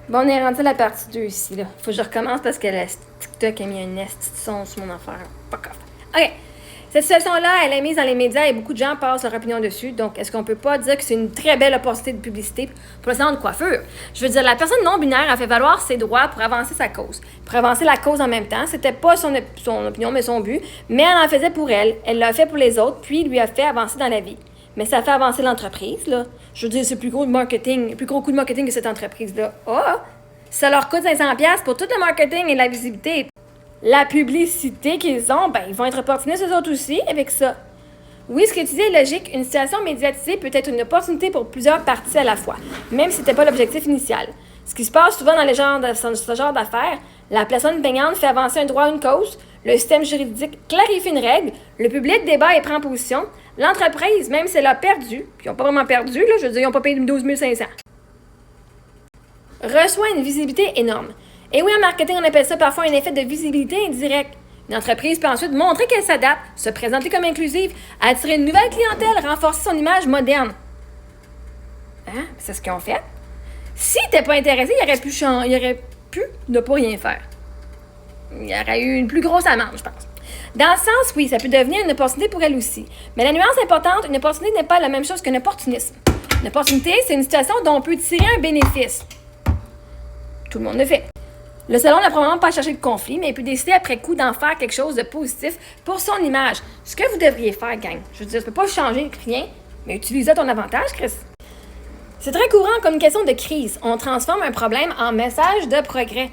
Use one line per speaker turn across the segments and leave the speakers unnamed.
Bon, on est rendu à la partie 2 ici, là. Faut que je recommence parce que le TikTok a mis un esti de son sur mon affaire. Fuck off. OK. Cette situation-là, elle est mise dans les médias et beaucoup de gens passent leur opinion dessus. Donc, est-ce qu'on peut pas dire que c'est une très belle opportunité de publicité pour le salon de coiffure? Je veux dire, la personne non-binaire a fait valoir ses droits pour avancer sa cause. Pour avancer la cause en même temps. C'était pas son opinion, mais son but. Mais elle en faisait pour elle. Elle l'a fait pour les autres, puis lui a fait avancer dans la vie. Mais ça fait avancer l'entreprise, là. Je veux dire, c'est le plus gros coup de marketing que cette entreprise-là a. Ça leur coûte 500$ pour tout le marketing et la visibilité. La publicité qu'ils ont, ben, ils vont être opportunistes eux autres aussi avec ça. Oui, ce que tu dis est logique. Une situation médiatisée peut être une opportunité pour plusieurs parties à la fois, même si c'était pas l'objectif initial. Ce qui se passe souvent dans ce genre d'affaires, la personne payante fait avancer un droit ou une cause, le système juridique clarifie une règle, le public débat et prend position, l'entreprise, même si elle a perdu, puis ils n'ont pas vraiment perdu, là, je veux dire, ils n'ont pas payé 12 500, reçoit une visibilité énorme. Et oui, en marketing, on appelle ça parfois un effet de visibilité indirecte. Une entreprise peut ensuite montrer qu'elle s'adapte, se présenter comme inclusive, attirer une nouvelle clientèle, renforcer son image moderne. Hein? C'est ce qu'ils ont fait. S'ils n'étaient pas intéressés, ils auraient pu ne pas rien faire. Il y aurait eu une plus grosse amende, je pense. Dans le sens, oui, ça peut devenir une opportunité pour elle aussi. Mais la nuance importante, une opportunité n'est pas la même chose qu'un opportunisme. Une opportunité, c'est une situation dont on peut tirer un bénéfice. Tout le monde le fait. Le salon n'a probablement pas cherché de conflit, mais il peut décider après coup d'en faire quelque chose de positif pour son image. Ce que vous devriez faire, gang. Je veux dire, tu peux pas changer rien, mais utiliser à ton avantage, Chris. C'est très courant en communication de crise. On transforme un problème en message de progrès.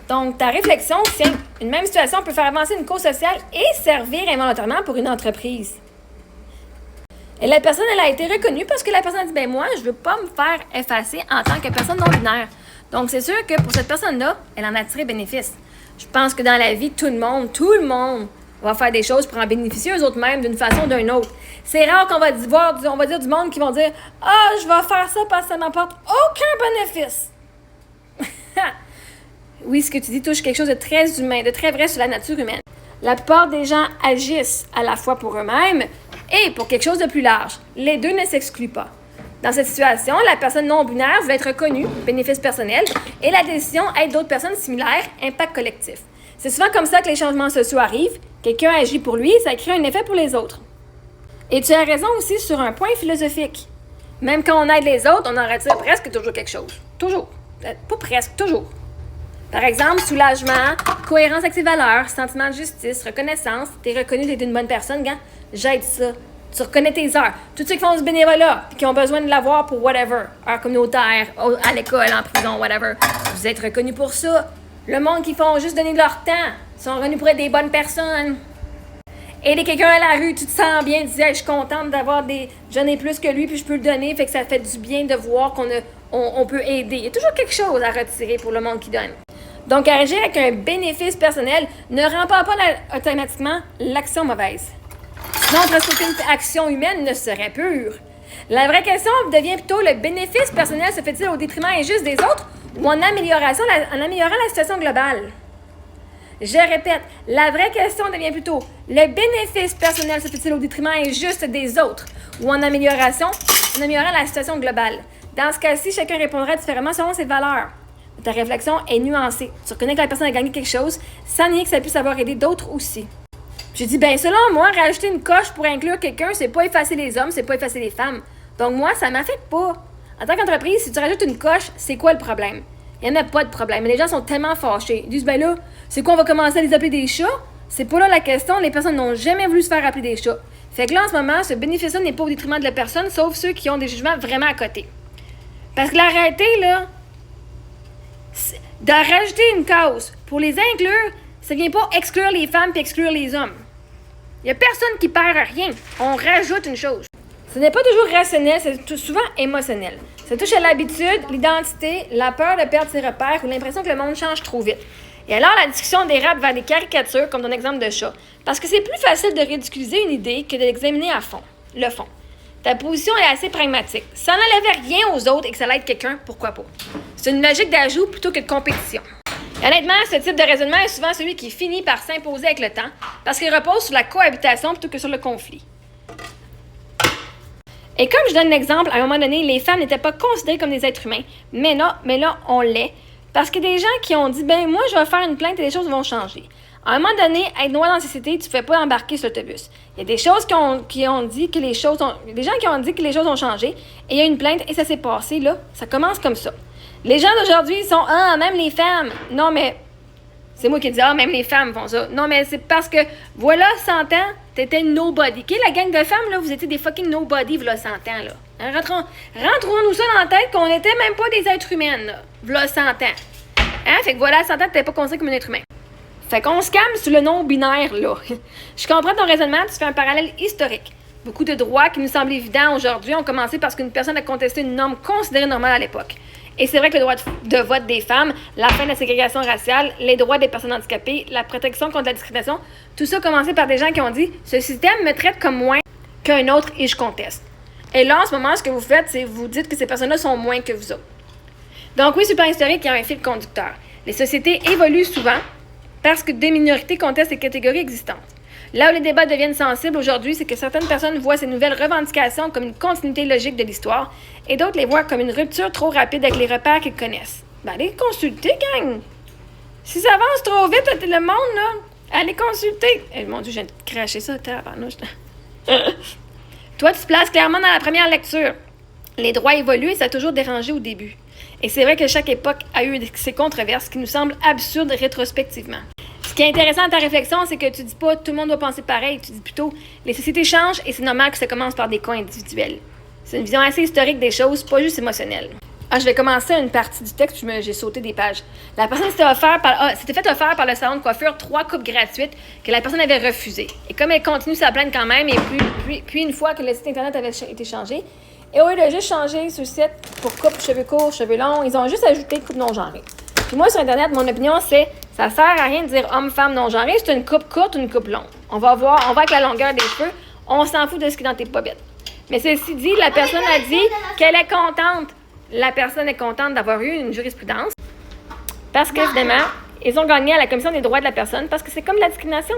Donc, ta réflexion, tiens, une même situation peut faire avancer une cause sociale et servir involontairement pour une entreprise. Et la personne, elle a été reconnue parce que la personne a dit, ben moi, je veux pas me faire effacer en tant que personne non-binaire. Donc, c'est sûr que pour cette personne-là, elle en a tiré bénéfice. Je pense que dans la vie, tout le monde va faire des choses pour en bénéficier eux autres mêmes d'une façon ou d'une autre. C'est rare qu'on va dire du monde qui vont dire « Ah, je vais faire ça parce que ça m'apporte aucun bénéfice! » Oui, ce que tu dis touche quelque chose de très humain, de très vrai sur la nature humaine. La plupart des gens agissent à la fois pour eux-mêmes et pour quelque chose de plus large. Les deux ne s'excluent pas. Dans cette situation, la personne non-binaire veut être reconnue, bénéfice personnel, et la décision aide d'autres personnes similaires, impact collectif. C'est souvent comme ça que les changements sociaux arrivent. Quelqu'un agit pour lui, ça crée un effet pour les autres. Et tu as raison aussi sur un point philosophique. Même quand on aide les autres, on en retire presque toujours quelque chose. Toujours. Pas presque, toujours. Par exemple, soulagement, cohérence avec ses valeurs, sentiment de justice, reconnaissance. T'es reconnu d'être une bonne personne, gars. J'aide ça. Tu reconnais tes heures. Tous ceux qui font du bénévolat et qui ont besoin de l'avoir pour whatever, heures communautaires, à l'école, en prison, whatever, vous êtes reconnus pour ça. Le monde qui font juste donner de leur temps sont reconnus pour être des bonnes personnes. Aider quelqu'un à la rue, tu te sens bien, tu dis hey, je suis contente d'avoir des... J'en ai plus que lui, puis je peux le donner, fait que ça fait du bien de voir qu'on peut aider. Il y a toujours quelque chose à retirer pour le monde qui donne. Donc, agir avec un bénéfice personnel ne rend pas automatiquement l'action mauvaise. Sinon, presque aucune action humaine ne serait pure. La vraie question devient plutôt le bénéfice personnel se fait-il au détriment injuste des autres ou en améliorant la situation globale? Je répète, la vraie question devient plutôt le bénéfice personnel se fait-il au détriment injuste des autres ou en améliorant la situation globale? Dans ce cas-ci, chacun répondra différemment selon ses valeurs. Ta réflexion est nuancée. Tu reconnais que la personne a gagné quelque chose sans nier que ça puisse avoir aidé d'autres aussi. J'ai dit, ben selon moi, rajouter une coche pour inclure quelqu'un, c'est pas effacer les hommes, c'est pas effacer les femmes. Donc moi, ça m'affecte pas. En tant qu'entreprise, si tu rajoutes une coche, c'est quoi le problème? Il n'y en a pas de problème. Mais les gens sont tellement fâchés. Ils disent, ben là, c'est quoi, on va commencer à les appeler des chats? C'est pas là la question. Les personnes n'ont jamais voulu se faire appeler des chats. Fait que là, en ce moment, ce bénéfice-là n'est pas au détriment de la personne, sauf ceux qui ont des jugements vraiment à côté. Parce que la réalité, là, de rajouter une cause pour les inclure, ça vient pas exclure les femmes puis exclure les hommes. Il n'y a personne qui perd à rien. On rajoute une chose. Ce n'est pas toujours rationnel, c'est souvent émotionnel. Ça touche à l'habitude, l'identité, la peur de perdre ses repères ou l'impression que le monde change trop vite. Et alors, la discussion dérape vers des caricatures, comme ton exemple de chat, parce que c'est plus facile de ridiculiser une idée que de l'examiner à fond, le fond. Ta position est assez pragmatique. Ça n'enlève rien aux autres et que ça l'aide quelqu'un, pourquoi pas? C'est une logique d'ajout plutôt que de compétition. Et honnêtement, ce type de raisonnement est souvent celui qui finit par s'imposer avec le temps parce qu'il repose sur la cohabitation plutôt que sur le conflit. Et comme je donne l'exemple, à un moment donné, les femmes n'étaient pas considérées comme des êtres humains, mais là, on l'est. Parce que des gens qui ont dit, ben moi, je vais faire une plainte et les choses vont changer. À un moment donné, être noir dans la société, tu ne fais pas embarquer sur l'autobus. Il y a des choses qui ont dit que les choses ont... Des gens qui ont dit que les choses ont changé, et il y a une plainte, et ça s'est passé, là. Ça commence comme ça. Les gens d'aujourd'hui sont, même les femmes. Non, mais... C'est moi qui dis, même les femmes font ça. Non, mais c'est parce que, voilà, 100 ans, t'étais nobody. OK, la gang de femmes, là, vous étiez des fucking nobody, voilà, 100 ans, là. Hein, rentrons-nous ça dans la tête qu'on n'était même pas des êtres humains, là. Voilà, 100 ans. Hein? Fait que voilà, 100 ans, t'étais pas considéré comme un être humain. Fait qu'on se calme sur le non-binaire, là. Je comprends ton raisonnement, tu fais un parallèle historique. Beaucoup de droits qui nous semblent évidents aujourd'hui ont commencé parce qu'une personne a contesté une norme considérée normale à l'époque. Et c'est vrai que le droit de vote des femmes, la fin de la ségrégation raciale, les droits des personnes handicapées, la protection contre la discrimination, tout ça a commencé par des gens qui ont dit « Ce système me traite comme moins qu'un autre et je conteste. » Et là, en ce moment, ce que vous faites, c'est vous dites que ces personnes-là sont moins que vous autres. Donc oui, sur le plan historique, il y a un fil conducteur. Les sociétés évoluent souvent parce que des minorités contestent les catégories existantes. Là où les débats deviennent sensibles aujourd'hui, c'est que certaines personnes voient ces nouvelles revendications comme une continuité logique de l'histoire et d'autres les voient comme une rupture trop rapide avec les repères qu'ils connaissent. Ben, allez consulter, gang! Si ça avance trop vite, le monde, là, allez consulter! Eh, mon Dieu, je viens de cracher ça, Toi, tu te places clairement dans la première lecture. Les droits évoluent et ça a toujours dérangé au début. Et c'est vrai que chaque époque a eu ses controverses qui nous semblent absurdes rétrospectivement. Ce qui est intéressant dans ta réflexion, c'est que tu dis pas tout le monde doit penser pareil, tu dis plutôt les sociétés changent et c'est normal que ça commence par des cas individuels. C'est une vision assez historique des choses, pas juste émotionnelle. Je vais commencer une partie du texte, j'ai sauté des pages. La personne s'était fait offert par le salon de coiffure 3 coupes gratuites que la personne avait refusées. Et comme elle continue sa plainte quand même, et puis une fois que le site internet avait été changé, et au lieu de juste changer sur le site pour coupe cheveux courts, cheveux longs, ils ont juste ajouté coupe non-genrée. Puis moi, sur Internet, mon opinion, c'est ça sert à rien de dire homme, femme, non-genré, c'est une coupe courte ou une coupe longue. On va avec la longueur des cheveux, on s'en fout de ce qui est dans tes bobettes. Mais ceci dit, la personne a dit qu'elle est contente. La personne est contente d'avoir eu une jurisprudence parce qu'évidemment, ils ont gagné à la Commission des droits de la personne parce que c'est comme la discrimination.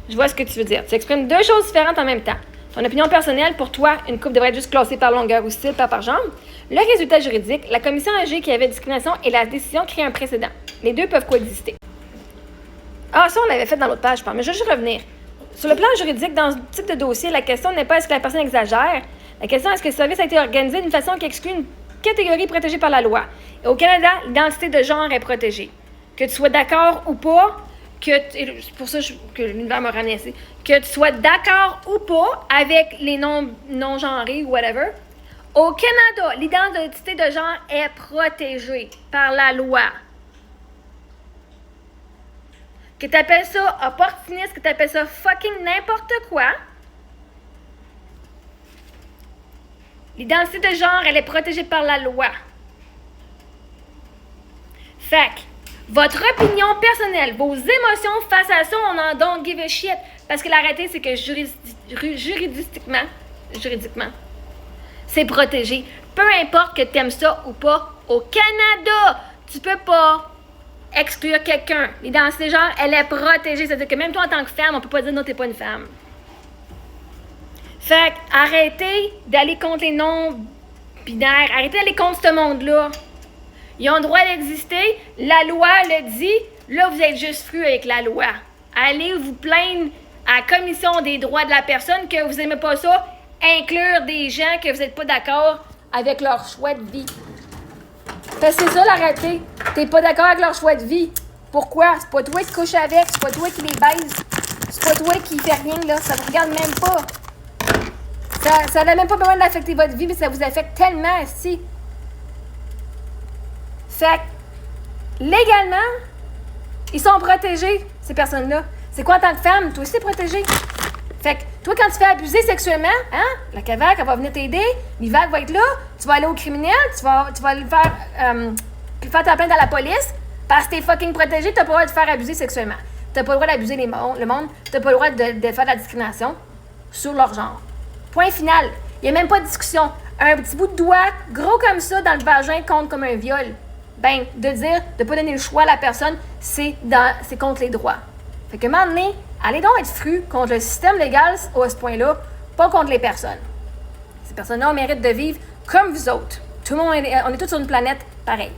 Je vois ce que tu veux dire. Tu exprimes 2 choses différentes en même temps. Ton opinion personnelle, pour toi, une coupe devrait être juste classée par longueur ou style, pas par jambe. Le résultat juridique, la commission a jugé qu'il y avait discrimination et la décision crée un précédent. Les deux peuvent coexister. Ça, on l'avait fait dans l'autre page, je pense, mais je vais juste revenir. Sur le plan juridique, dans ce type de dossier, la question n'est pas est-ce que la personne exagère. La question est est-ce que le service a été organisé d'une façon qui exclut une catégorie protégée par la loi. Et au Canada, l'identité de genre est protégée. Que tu sois d'accord ou pas, c'est pour ça que l'univers m'a ramené ici, que tu sois d'accord ou pas avec les non-genrés ou whatever, au Canada, l'identité de genre est protégée par la loi. Que tu appelles ça opportuniste, que tu appelles ça fucking n'importe quoi, l'identité de genre, elle est protégée par la loi. Fait que, votre opinion personnelle, vos émotions face à ça, on en don't give a shit. Parce que la réalité, c'est que juridiquement, c'est protégé. Peu importe que tu aimes ça ou pas, au Canada, tu peux pas exclure quelqu'un. L'identité de genre, elle est protégée. C'est-à-dire que même toi, en tant que femme, on peut pas dire non, t'es pas une femme. Fait que, arrêtez d'aller contre les non-binaires. Arrêtez d'aller contre ce monde-là. Ils ont le droit d'exister. La loi le dit. Là, vous êtes juste fru avec la loi. Allez vous plaindre à la Commission des droits de la personne que vous n'aimez pas ça. Inclure des gens que vous n'êtes pas d'accord avec leur choix de vie. Parce que c'est ça la réalité. T'es pas d'accord avec leur choix de vie. Pourquoi? C'est pas toi qui couches avec. C'est pas toi qui les baise. C'est pas toi qui fait rien, là. Ça vous regarde même pas. Ça n'a même pas besoin d'affecter votre vie, mais ça vous affecte tellement, si. Fait que, légalement, ils sont protégés, ces personnes-là. C'est quoi en tant que femme? Toi aussi, t'es protégée. Fait que, toi, quand tu fais abuser sexuellement, la CAVAC, elle va venir t'aider, l'IVAC va être là, tu vas aller au criminel, tu vas le faire ta plainte à la police, parce que t'es fucking protégé, t'as pas le droit de te faire abuser sexuellement. T'as pas le droit d'abuser le monde, t'as pas le droit de faire de la discrimination sur leur genre. Point final. Il n'y a même pas de discussion. Un petit bout de doigt, gros comme ça, dans le vagin, compte comme un viol. Ben, de dire, de ne pas donner le choix à la personne, c'est contre les droits. Fait que, à un moment donné, allez donc être fru contre le système légal à ce point-là, pas contre les personnes. Ces personnes-là méritent de vivre comme vous autres. Tout le monde, on est tous sur une planète pareille.